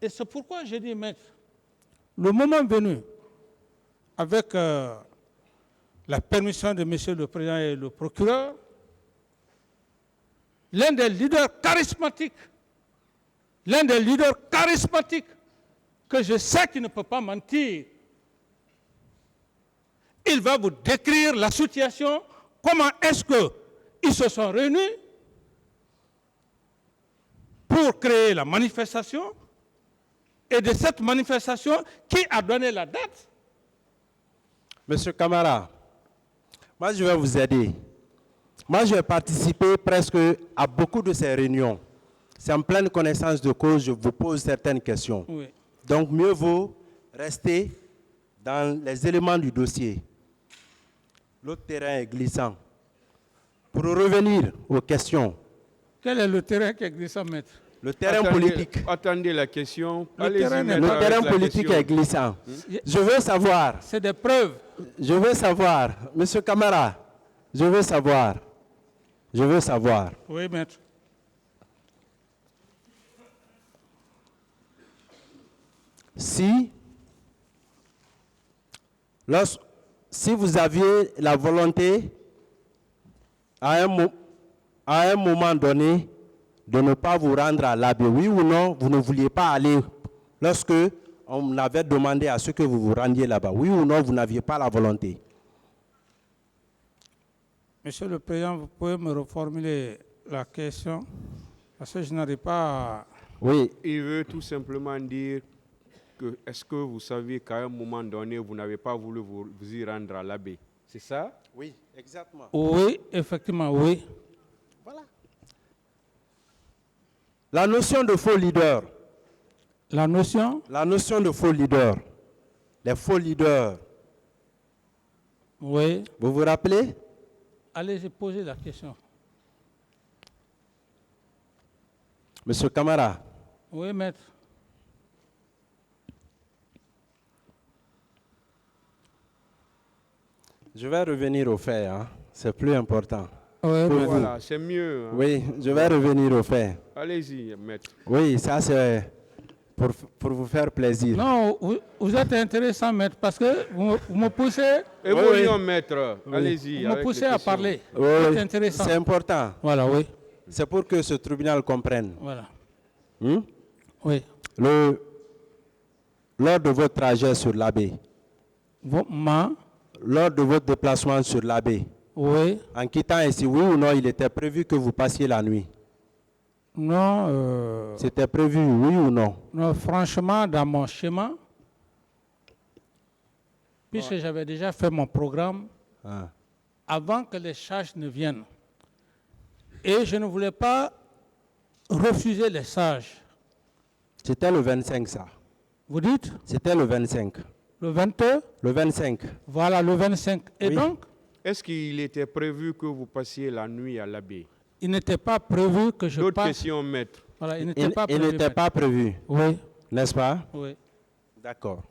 Et c'est pourquoi j'ai dit, maître, le moment venu, avec la permission de monsieur le président et le procureur, l'un des leaders charismatiques que je sais qu'il ne peut pas mentir, il va vous décrire la situation, comment est-ce qu'ils se sont réunis pour créer la manifestation, et de cette manifestation, qui a donné la date? Monsieur Camara, moi je vais vous aider. Moi je vais participer presque à beaucoup de ces réunions. C'est en pleine connaissance de cause, je vous pose certaines questions. Oui. Donc mieux vaut rester dans les éléments du dossier. L'autre terrain est glissant. Pour revenir aux questions. Quel est le terrain qui est glissant, maître? Le terrain politique. Attendez la question. Le terrain politique est glissant. Je veux savoir. C'est des preuves. Je veux savoir. Monsieur Camara, je veux savoir. Je veux savoir. Oui, maître. Si vous aviez la volonté à un moment donné de ne pas vous rendre à l'Abbé, oui ou non, vous ne vouliez pas aller lorsque on avait demandé à ce que vous vous rendiez là-bas, oui ou non, vous n'aviez pas la volonté? Monsieur le Président, vous pouvez me reformuler la question parce que je n'arrive pas à... Oui. Il veut tout simplement dire que est-ce que vous saviez qu'à un moment donné, vous n'avez pas voulu vous y rendre à l'Abbé? C'est ça? Oui, exactement. Oui, effectivement, oui. Voilà. La notion de faux leader. La notion? La notion de faux leader. Les faux leaders. Oui. Vous vous rappelez? Allez-y, posez la question. Monsieur Camara. Oui, maître. Je vais revenir aux faits, hein. C'est plus important. Oui, voilà, c'est mieux. Hein. Oui, je vais revenir aux faits. Allez-y, maître. Oui, ça c'est pour vous faire plaisir. Non, vous êtes intéressant, maître, parce que vous me poussez... Évoluons, maître. Allez-y. Vous me poussez à parler. Oui, c'est intéressant. C'est important. Voilà, oui. C'est pour que ce tribunal comprenne. Voilà. Oui. Lors de votre trajet sur l'Abbé, lors de votre déplacement sur l'Abbé, oui. En quittant ici, oui ou non, il était prévu que vous passiez la nuit? Non. C'était prévu, oui ou non? Non, franchement, dans mon schéma, puisque j'avais déjà fait mon programme avant que les charges ne viennent, et je ne voulais pas refuser les sages. C'était le 25, ça. Vous dites? C'était le 25. Le 22? Le 25. Voilà, le 25. Et oui. donc? Est-ce qu'il était prévu que vous passiez la nuit à l'Abbé? Il n'était pas prévu que je passe... D'autres questions, maître. Voilà, il n'était pas prévu. Oui. N'est-ce pas? Oui. D'accord.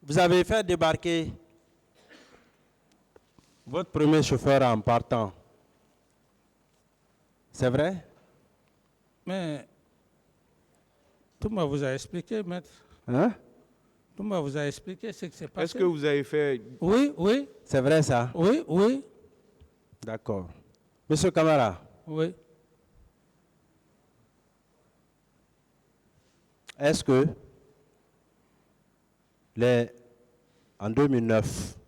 Vous avez fait débarquer votre premier chauffeur en partant. C'est vrai? Mais Toumba vous a expliqué, maître. Hein? Toumba vous a expliqué ce qui s'est passé. Est-ce que vous avez fait... Oui, oui. C'est vrai ça? Oui, oui. D'accord. Monsieur Camara. Oui. Est-ce que en 2009,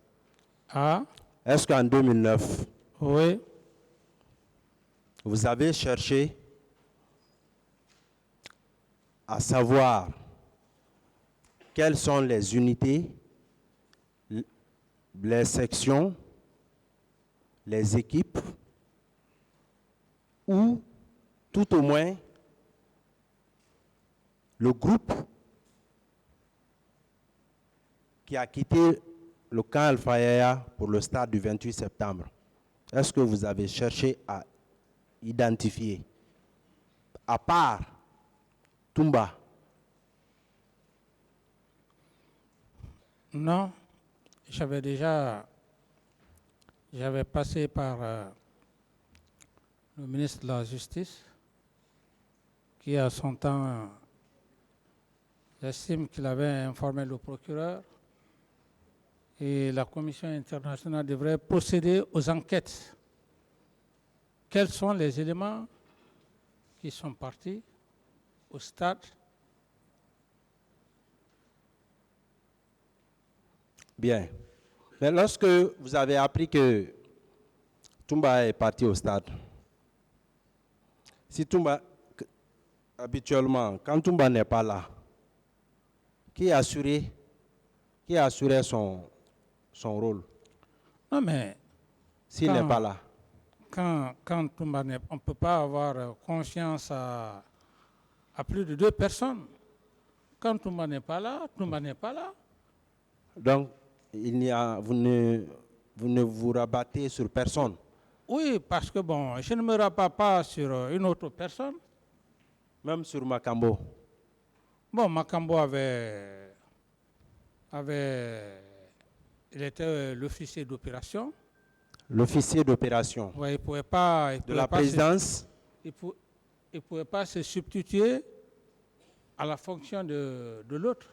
est-ce qu'en 2009, oui, vous avez cherché à savoir quelles sont les unités, les sections, les équipes, ou tout au moins le groupe qui a quitté le camp Al-Fayaya pour le stade du 28 septembre? Est-ce que vous avez cherché à identifier, à part Toumba? Non, j'avais passé par le ministre de la Justice, qui à son temps J'estime qu'il avait informé le procureur et la Commission internationale devrait procéder aux enquêtes. Quels sont les éléments qui sont partis au stade? Bien. Mais lorsque vous avez appris que Toumba est parti au stade, si Toumba, habituellement, quand Toumba n'est pas là, qui assurait son rôle Non, mais s'il n'est pas là? quand Toumba n'est, on ne peut pas avoir confiance à plus de 2 personnes. Quand Toumba n'est pas là, Toumba n'est pas là. Donc, vous ne vous rabattez sur personne. Oui, parce que bon, je ne me rabats pas sur une autre personne. Même sur Makambo. Bon, Makambo il était l'officier d'opération. L'officier d'opération Ouais, il pouvait pas, de la présidence. Il ne pouvait pas se substituer à la fonction de l'autre.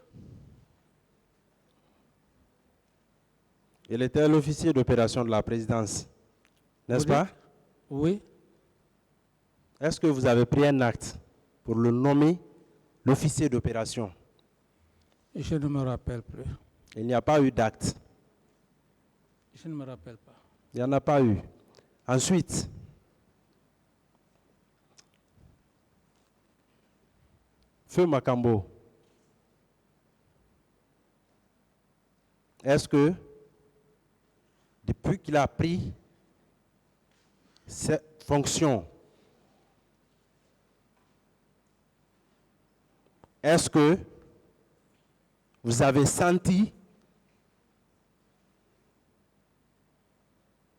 Il était l'officier d'opération de la présidence, n'est-ce pas? Oui. Est-ce que vous avez pris un acte pour le nommer l'officier d'opération? Je ne me rappelle plus. Il n'y a pas eu d'acte. Je ne me rappelle pas. Il n'y en a pas eu. Ensuite, Feu Makambo, est-ce que depuis qu'il a pris cette fonction, est-ce que vous avez senti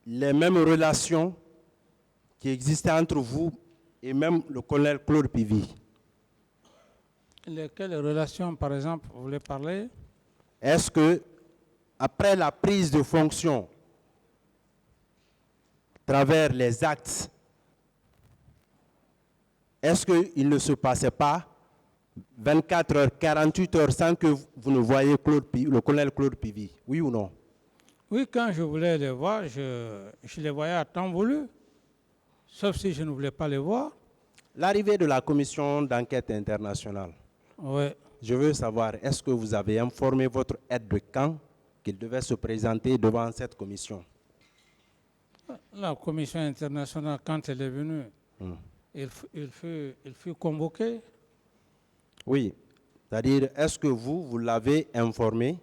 les mêmes relations qui existaient entre vous et même le colonel Claude Pivy? Quelles relations, par exemple, vous voulez parler? Est-ce que, après la prise de fonction, à travers les actes, est-ce qu'il ne se passait pas 24 heures, 48 heures sans que vous ne voyiez le colonel Claude Pivy? Oui ou non? Oui, quand je voulais les voir, je les voyais à temps voulu, sauf si je ne voulais pas les voir. L'arrivée de la commission d'enquête internationale, Oui. je veux savoir, est-ce que vous avez informé votre aide de camp qu'il devait se présenter devant cette commission? La commission internationale, quand elle est venue, il fut convoqué. Oui, c'est-à-dire, est-ce que vous l'avez informé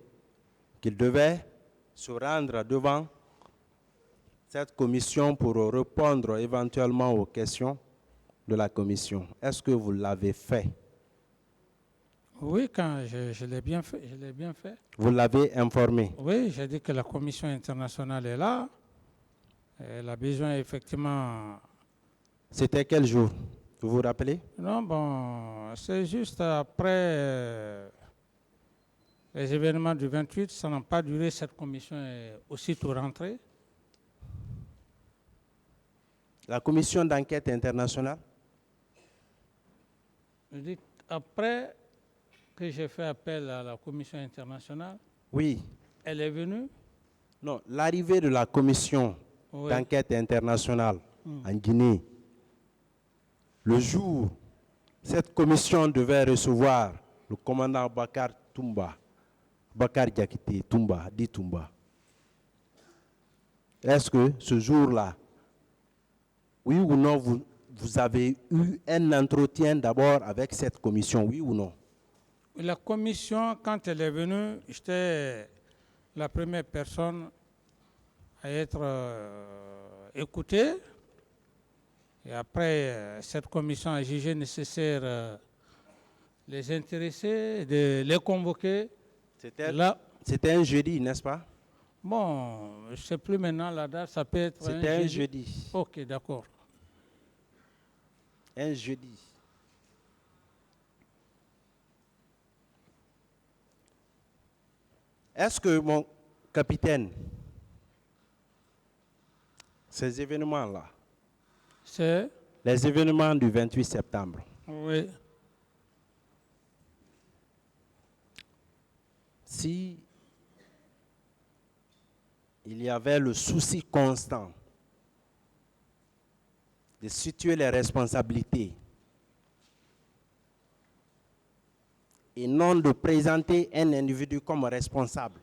qu'il devait se rendre devant cette commission pour répondre éventuellement aux questions de la commission? Est-ce que vous l'avez fait? Oui, quand je l'ai bien fait, je l'ai bien fait. Vous l'avez informé? Oui, j'ai dit que la commission internationale est là. Elle a besoin effectivement... C'était quel jour? Vous vous rappelez? Non, bon, c'est juste après les événements du 28, ça n'a pas duré, cette commission est aussitôt rentrée. La commission d'enquête internationale? Je dis, après que j'ai fait appel à la commission internationale, Oui. elle est venue. Non, l'arrivée de la commission d'enquête internationale en Guinée, le jour, cette commission devait recevoir le commandant Bakar Diakité Toumba, dit Toumba. Est-ce que ce jour-là, oui ou non, vous avez eu un entretien d'abord avec cette commission, oui ou non? La commission, quand elle est venue, j'étais la première personne à être écoutée. Et après, cette commission a jugé nécessaire les intéressés, de les convoquer. C'était un jeudi, n'est-ce pas? Bon, je ne sais plus maintenant la date, ça peut être C'était un jeudi. Ok, d'accord. Un jeudi. Est-ce que, mon capitaine, ces événements-là, c'est les événements du 28 septembre, oui. si il y avait le souci constant de situer les responsabilités et non de présenter un individu comme responsable,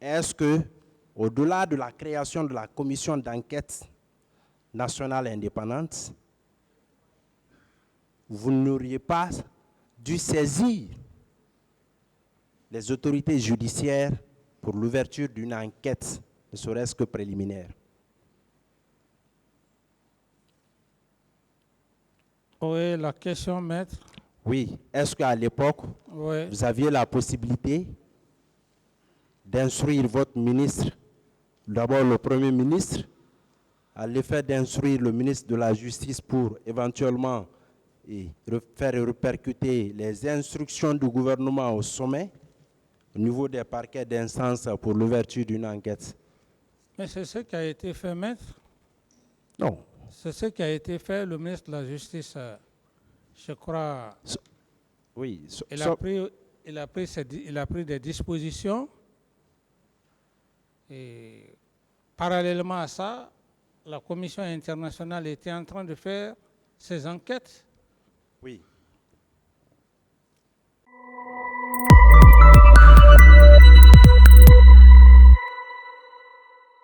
est-ce que, au-delà de la création de la commission d'enquête nationale indépendante, vous n'auriez pas dû saisir les autorités judiciaires pour l'ouverture d'une enquête, ne serait-ce que préliminaire? Oui, la question, maître. Oui. Est-ce qu'à l'époque, Oui. vous aviez la possibilité d'instruire votre ministre, d'abord le Premier ministre, à l'effet d'instruire le ministre de la Justice pour éventuellement faire répercuter les instructions du gouvernement au sommet, au niveau des parquets d'instance pour l'ouverture d'une enquête? Mais c'est ce qui a été fait, maître. Non. C'est ce qui a été fait. Le ministre de la Justice, je crois, Oui. il a pris des dispositions. Et parallèlement à ça, la Commission internationale était en train de faire ses enquêtes. Oui.